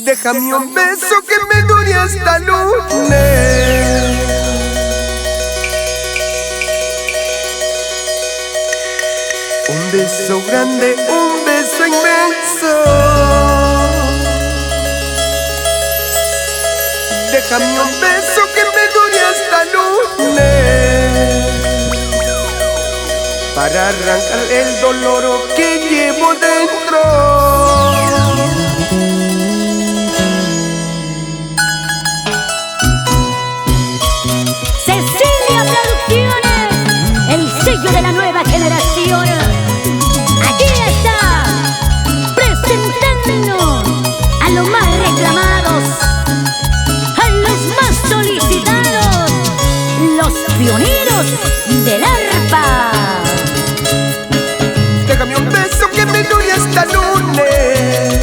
Déjame un beso que me dure hasta el lunes. Un beso grande, un beso inmenso. Déjame un beso que me dure hasta el lunes, para arrancar el dolor que llevo dentro. Cecilia Producciones, el sello de la nueva generación. Aquí está, presentándonos a los más reclamados, a los más solicitados, los pioneros del arpa. Déjame un beso que me dure hasta el lunes,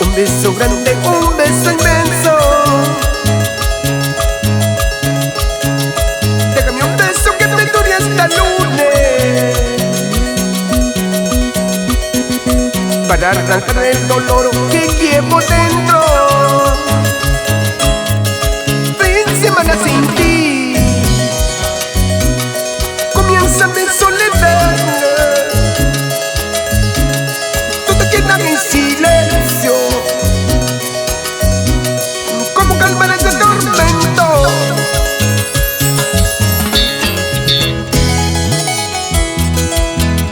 un beso grande, un beso inmenso. Déjame un beso que me dure hasta el lunes, para arrancar el dolor que llevo dentro. Fin semana sin ti, comienza mi soledad. Todo queda en silencio, ¿cómo calmar ese tormento?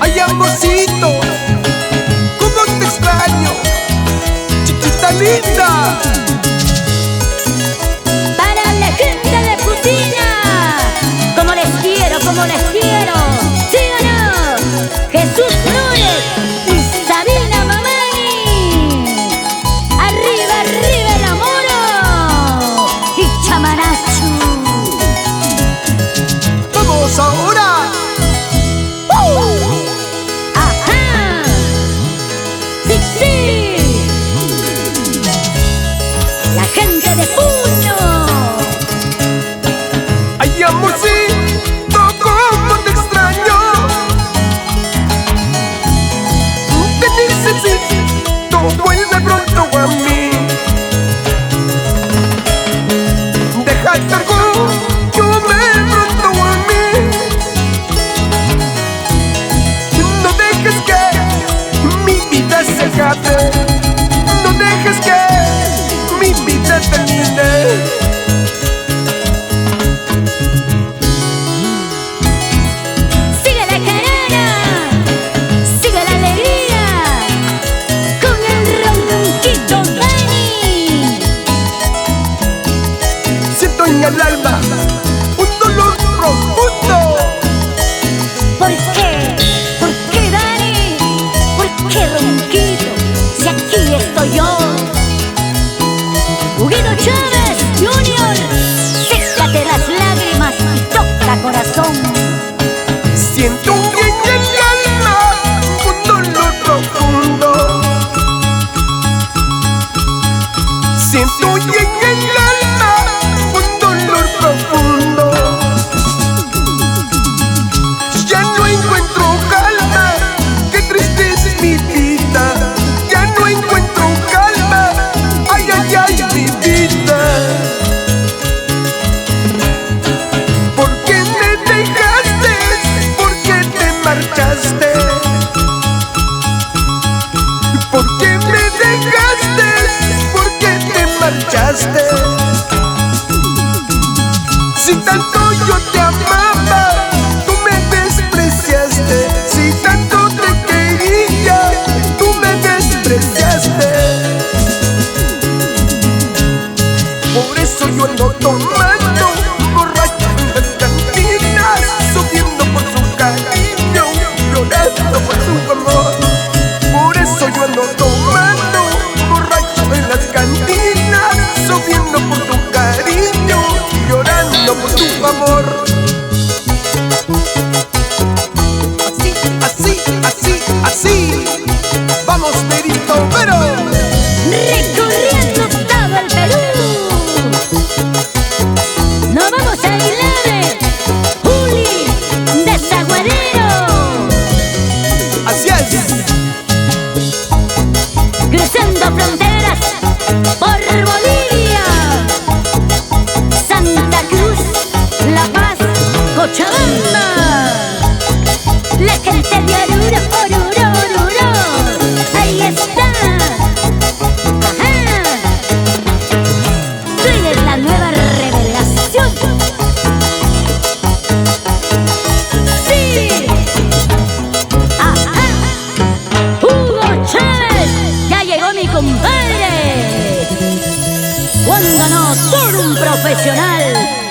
Ay, amorcito, cómo te extraño, chiquita linda. Para la gente de Putina, como les quiero, como les quiero. ¿Sí o no? Jesús Flores y Sabina Mamani. Arriba, arriba el amor y Chamanachu. Vamos ahora. Ajá. Sí, sí. La gente de Puno. Ay, amorcito, cómo te extraño. Te necesito, vuelve pronto a mí. Deja el orgullo, ven pronto a mí. No dejes que mi vida se acabe, no dejes que mi vida termine. Sigue la carrera, sigue la alegría, con el ronquito Dani. Siento en el alma un dolor profundo. ¿Por qué? ¿Por qué, Dani? ¿Por qué, ronquito? Si aquí estoy yo. Huguito Chávez Junior, sécate las lágrimas y toca corazón. Siento un bien en el alma, un dolor profundo. Siento un bien en el alma, un dolor profundo. Ya no encuentro calma, qué triste es mi vida. Ya no encuentro calma, ay, ay, ay, mi vida. ¿Por qué me dejaste? ¿Por qué te marchaste? ¿Por qué me dejaste? ¿Por qué te marchaste? Si tanto yo te amaba, tú me despreciaste. Si tanto te quería, tú me despreciaste. Por eso yo ando tomando, borracho en las cantinas, subiendo por su cariño, llorando por su amor. Por eso yo ando tomando, borracho en las cantinas, subiendo por tu cariño, llorando por tu amor. Así, así, así, así. Vamos, Perito, pero Recorriendo todo el Perú. Nos vamos a bailar Juli Desaguadero. así es. profesional.